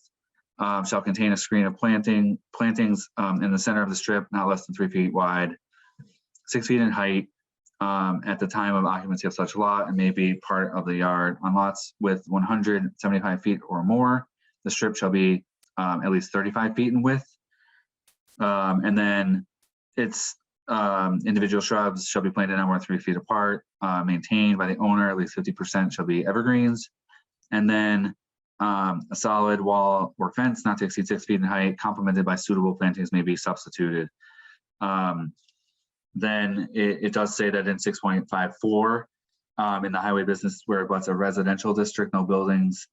Shall contain a screen of plantings in the center of the strip, not less than 3 feet wide, 6 feet in height. At the time of occupancy of such lot, and may be part of the yard on lots with 175 feet or more. The strip shall be at least 35 feet in width. And then its individual shrubs shall be planted no more than 3 feet apart, maintained by the owner, at least 50% shall be evergreens. And then a solid wall or fence not to exceed 6 feet in height, complemented by suitable plantings may be substituted. Then it does say that in 6.54, in the highway business where it butts a residential district, no buildings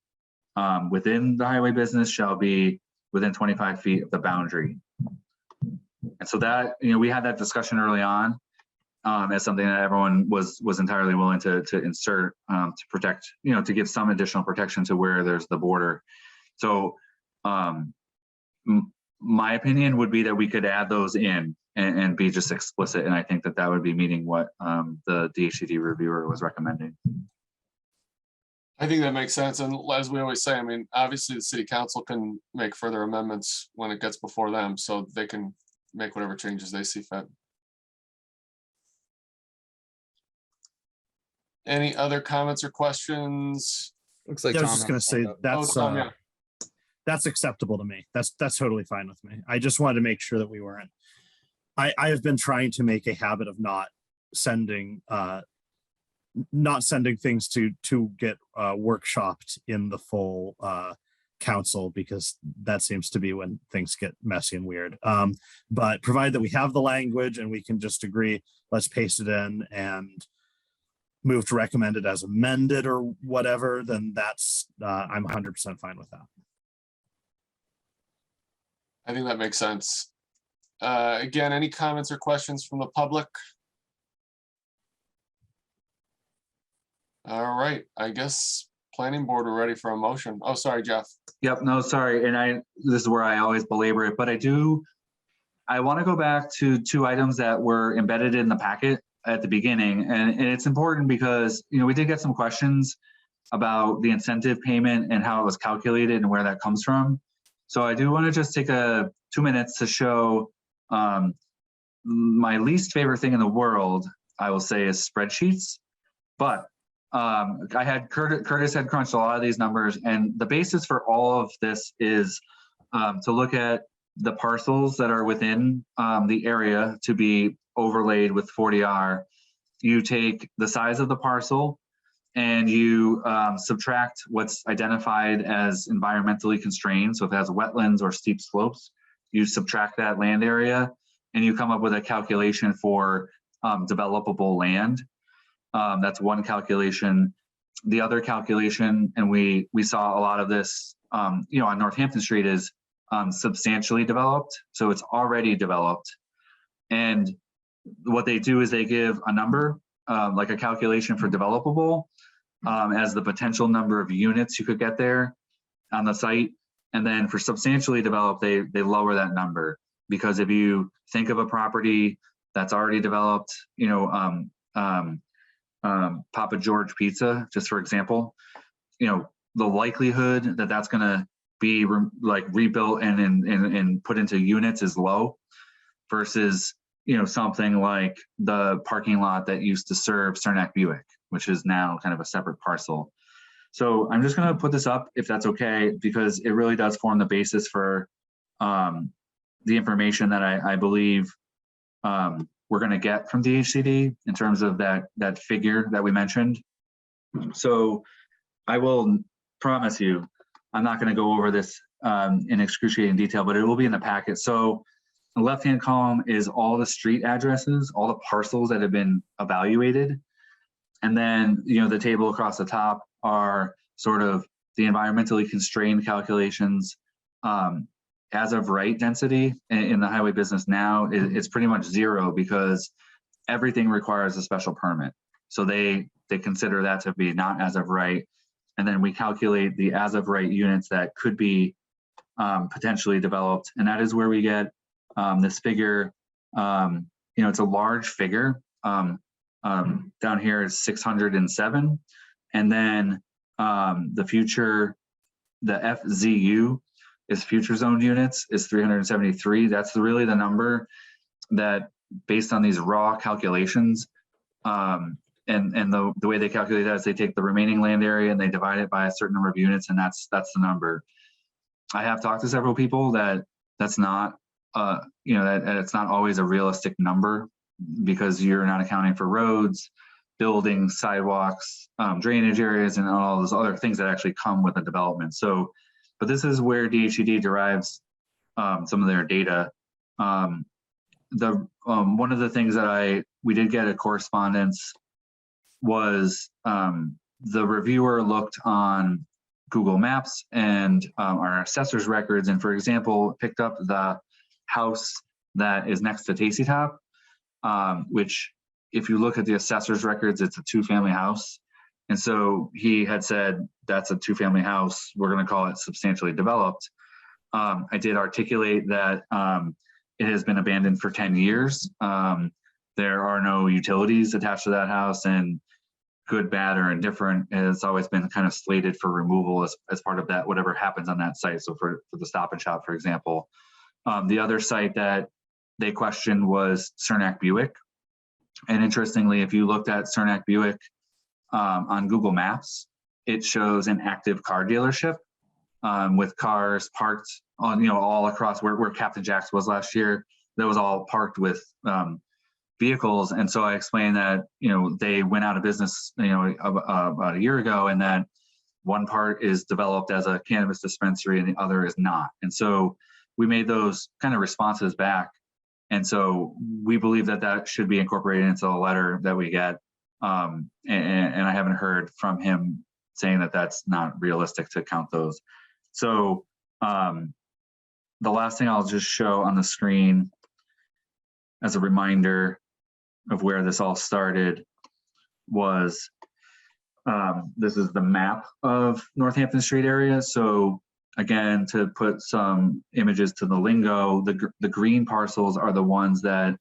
within the highway business shall be within 25 feet of the boundary. And so that, we had that discussion early on as something that everyone was entirely willing to insert to protect, to give some additional protection to where there's the border. So my opinion would be that we could add those in and be just explicit. And I think that would be meeting what the DHCD reviewer was recommending. I think that makes sense. And as we always say, I mean, obviously the city council can make further amendments when it gets before them, so they can make whatever changes they see fit. Any other comments or questions? Looks like Yeah, I was Tom just going to say that's Tom, yeah. that's acceptable to me. That's totally fine with me. I just wanted to make sure that we weren't. I have been trying to make a habit of not sending things to get workshopped in the full council, because that seems to be when things get messy and weird. But provided that we have the language and we can just agree, let's paste it in and move to recommend it as amended or whatever, then that's I'm 100% fine with that. I think that makes sense. Again, any comments or questions from the public? All right, I guess planning board are ready for a motion. Oh, sorry, Jeff. Yep, no, sorry. And this is where I always belabor it, but I want to go back to 2 items that were embedded in the packet at the beginning. And it's important because, we did get some questions about the incentive payment and how it was calculated and where that comes from. So I do want to just take 2 minutes to show my least favorite thing in the world, I will say, is spreadsheets. But I had Curtis had crunched a lot of these numbers, and the basis for all of this is to look at the parcels that are within the area to be overlaid with 40R. You take the size of the parcel and you subtract what's identified as environmentally constrained. So if it has wetlands or steep slopes, you subtract that land area and you come up with a calculation for developable land. That's one calculation. The other calculation, and we saw a lot of this, on Northampton Street, is substantially developed. So it's already developed. And what they do is they give a number, like a calculation for developable, as the potential number of units you could get there on the site. And then for substantially developed, they lower that number. because if you think of a property that's already developed, you know, Papa George Pizza, just for example, you know, the likelihood that that's going to be like rebuilt and put into units is low, versus, you know, something like the parking lot that used to serve Cernak Buick, which is now kind of a separate parcel. So I'm just going to put this up, if that's okay, because it really does form the basis for the information that I believe we're going to get from DHCD in terms of that figure that we mentioned. So I will promise you, I'm not going to go over this in excruciating detail, but it will be in the packet. So the left-hand column is all the street addresses, all the parcels that have been evaluated. And then, you know, the table across the top are sort of the environmentally constrained calculations. As of right density in the highway business now, it's pretty much zero, because everything requires a special permit. So they consider that to be not as of right. And then we calculate the as of right units that could be potentially developed. And that is where we get this figure. You know, it's a large figure. Down here is 607. And then the future, the FZU is future zone units is 373. That's really the number that, based on these raw calculations, and the way they calculate that is they take the remaining land area and they divide it by a certain number of units, and that's the number. I have talked to several people that's not, you know, that it's not always a realistic number, because you're not accounting for roads, buildings, sidewalks, drainage areas, and all those other things that actually come with a development. So, but this is where DHCD derives some of their data. One of the things that we did get a correspondence was the reviewer looked on Google Maps and our assessor's records, and for example, picked up the house that is next to Tasty Top, which, if you look at the assessor's records, it's a 2-family house. And so he had said, that's a 2-family house, we're going to call it substantially developed. I did articulate that it has been abandoned for 10 years. There are no utilities attached to that house, and good, bad, or indifferent, it's always been kind of slated for removal as part of that, whatever happens on that site. So for the Stop and Shop, for example. The other site that they questioned was Cernak Buick. And interestingly, if you looked at Cernak Buick on Google Maps, it shows an active car dealership with cars parked on, you know, all across where Captain Jack's was last year. That was all parked with vehicles. And so I explained that, you know, they went out of business, you know, about a year ago, and that one part is developed as a cannabis dispensary and the other is not. And so we made those kind of responses back. And so we believe that should be incorporated into the letter that we get. And I haven't heard from him saying that that's not realistic to count those. So the last thing I'll just show on the screen as a reminder of where this all started was, this is the map of Northampton Street area. So again, to put some images to the lingo, the green parcels are the ones that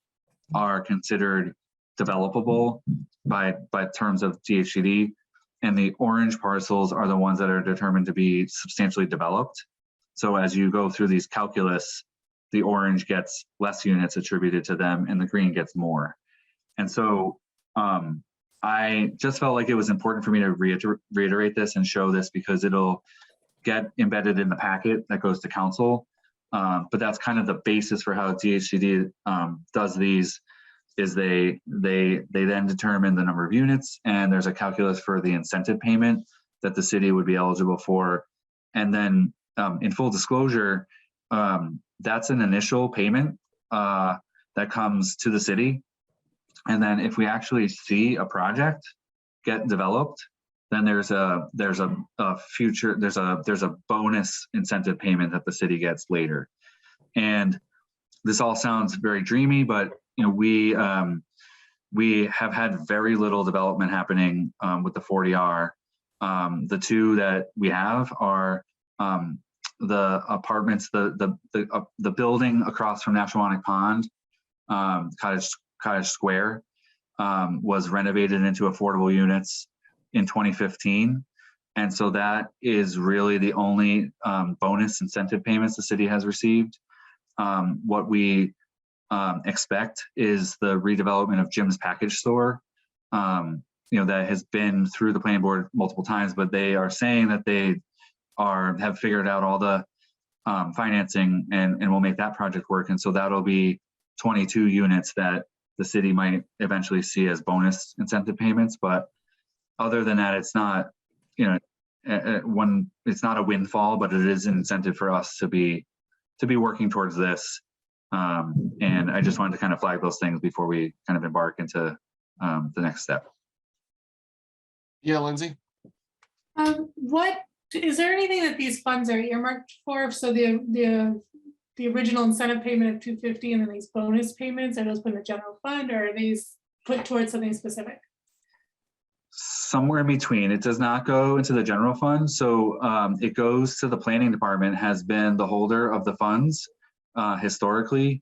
are considered developable by terms of DHCD, and the orange parcels are the ones that are determined to be substantially developed. So as you go through these calculus, the orange gets less units attributed to them and the green gets more. And so I just felt like it was important for me to reiterate this and show this, because it'll get embedded in the packet that goes to council. But that's kind of the basis for how DHCD does these, is they then determine the number of units, and there's a calculus for the incentive payment that the city would be eligible for. And then in full disclosure, that's an initial payment that comes to the city. And then if we actually see a project get developed, then there's a bonus incentive payment that the city gets later. And this all sounds very dreamy, but you know, we have had very little development happening with the 40R. The two that we have are the apartments, the building across from Nashawanek Pond, Cottage Square, was renovated into affordable units in 2015. And so that is really the only bonus incentive payments the city has received. What we expect is the redevelopment of Jim's Package Store. That has been through the planning board multiple times, but they are saying that they have figured out all the financing and will make that project work. And so that'll be 22 units that the city might eventually see as bonus incentive payments. But other than that, it's not, it's not a windfall, but it is an incentive for us to be working towards this. And I just wanted to kind of flag those things before we kind of embark into the next step. Yeah, Lindsay? What, is there anything that these funds are earmarked for? So the original incentive payment of 250 and then these bonus payments, are those put in the general fund, or are these put towards something specific? Somewhere in between. It does not go into the general fund. So it goes to the planning department, has been the holder of the funds historically.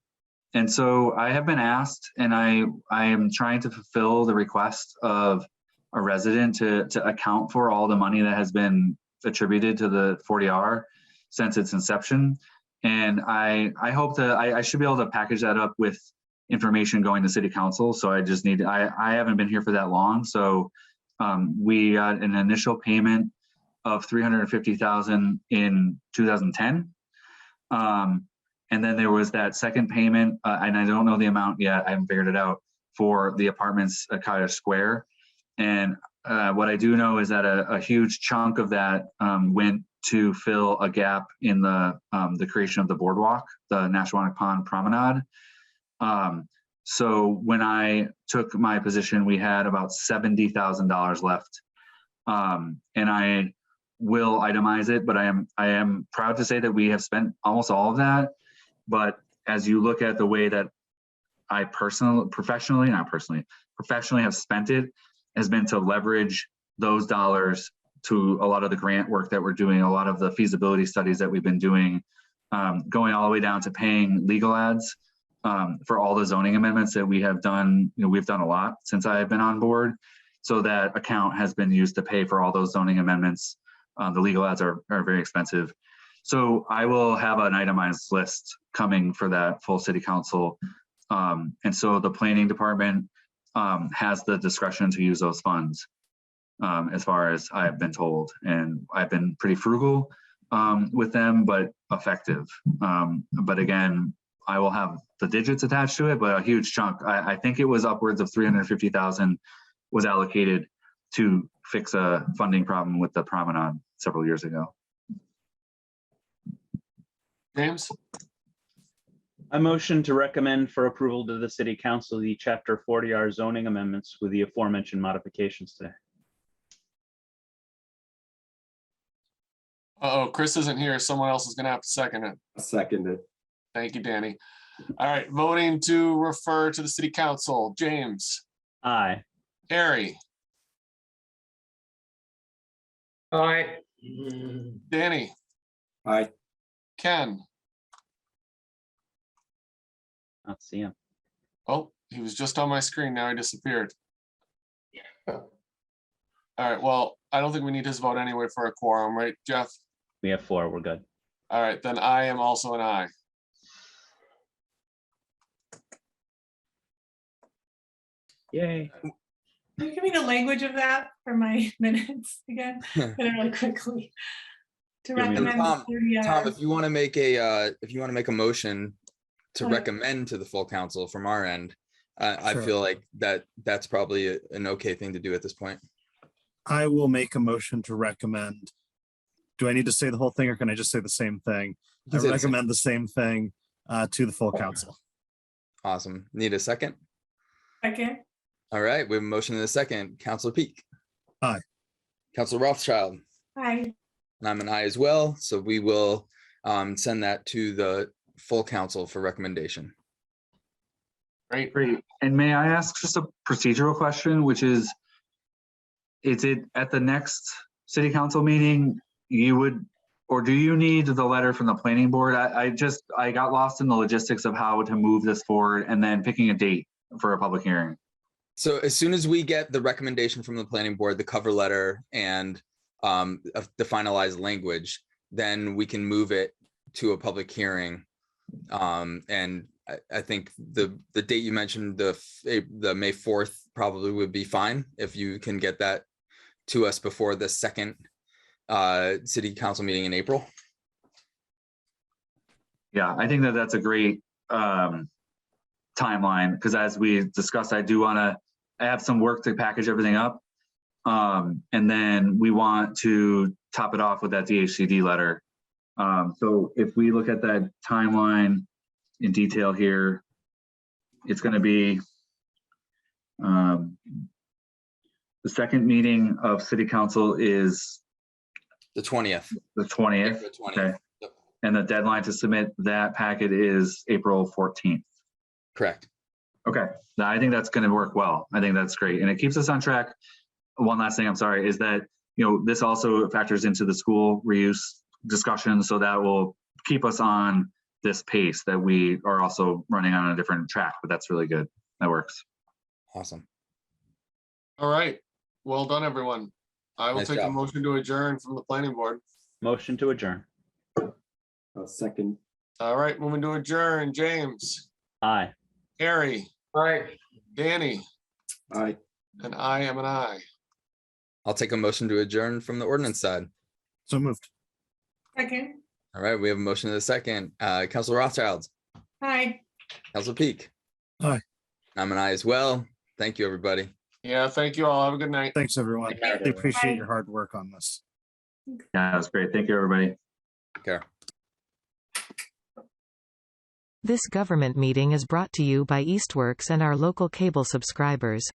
And so I have been asked, and I am trying to fulfill the request of a resident to account for all the money that has been attributed to the 40R since its inception. And I hope that I should be able to package that up with information going to city council. So I just need, I haven't been here for that long. So we got an initial payment of $350,000 in 2010. And then there was that second payment, and I don't know the amount yet, I haven't figured it out, for the apartments at Cottage Square. And what I do know is that a huge chunk of that went to fill a gap in the creation of the boardwalk, the Nashawanek Pond Promenade. So when I took my position, we had about $70,000 left. And I will itemize it, but I am proud to say that we have spent almost all of that. But as you look at the way that I professionally have spent it, has been to leverage those dollars to a lot of the grant work that we're doing, a lot of the feasibility studies that we've been doing, going all the way down to paying legal ads for all the zoning amendments that we have done. We've done a lot since I have been on board. So that account has been used to pay for all those zoning amendments. The legal ads are very expensive. So I will have an itemized list coming for that full city council. And so the planning department has the discretion to use those funds, as far as I've been told. And I've been pretty frugal with them, but effective. But again, I will have the digits attached to it, but a huge chunk, I think it was upwards of 350,000 was allocated to fix a funding problem with the promenade several years ago. James? I motion to recommend for approval to the city council the chapter 40R zoning amendments with the aforementioned modifications today. Uh-oh, Chris isn't here. Someone else is gonna have to second it. I'll second it. Thank you, Danny. All right, voting to refer to the city council. James, Aye. Harry, Aye. Danny, Aye. Ken. Not see him. Oh, he was just on my screen. Now he disappeared. All right, well, I don't think we need his vote anyway for a quorum, right, Jeff? We have 4. We're good. All right, then I am also an aye. Yay. Can you give me the language of that for my minutes again? Really quickly. To Give me the- recommend. Tom, 30 Tom, hours. if you want to make a motion to Okay. recommend to the full council from our end, I Sure. feel like that's probably an okay thing to do at this point. I will make a motion to recommend. Do I need to say the whole thing or can I just say the same thing? You I can say the same. recommend the same thing to the full council. Awesome. Need a second? Second, All right, we have a motion in a second. Councilor Peak. Aye. Councilor Rothschild. aye. And I'm an aye as well. So we will send that to the full council for recommendation. Great. Great. And may I ask just a procedural question, which is it at the next city council meeting, you would or do you need the letter from the planning board? I got lost in the logistics of how to move this forward and then picking a date for a public hearing. So as soon as we get the recommendation from the planning board, the cover letter and the finalized language, then we can move it to a public hearing. And I think the date you mentioned, the May 4th probably would be fine if you can get that to us before the second city council meeting in April. Yeah, I think that that's a great timeline, because as we discussed, I have some work to package everything up. And then we want to top it off with that DHCD letter. So if we look at that timeline in detail here, it's going to be the second meeting of city council is The 20th. the 20th. April 20th. Okay. Yep. And the deadline to submit that packet is April 14th. Correct. Okay, now I think that's going to work well. I think that's great, and it keeps us on track. One last thing, I'm sorry, is that this also factors into the school reuse discussion, so that will keep us on this pace that we are also running on a different track. But that's really good. That works. Awesome. All right. Well done, everyone. I will Nice take a job. motion to adjourn from the planning board. Motion to adjourn. Second. All right, moving to adjourn. James, Aye. Harry, Aye. Danny, Aye. and I am an I. I'll take a motion to adjourn from the ordinance side. So moved. Second, All right, we have a motion to the second. Council Rothschild, hi. Council Peak. Aye. I'm an aye as well. Thank you, everybody. Yeah, thank you all. Have a good night. Thanks, everyone. Good night, I appreciate Bye. your hard work on this. Yeah, that's great. Thank you, everybody. Take care. This government meeting is brought to you by Eastworks and our local cable subscribers.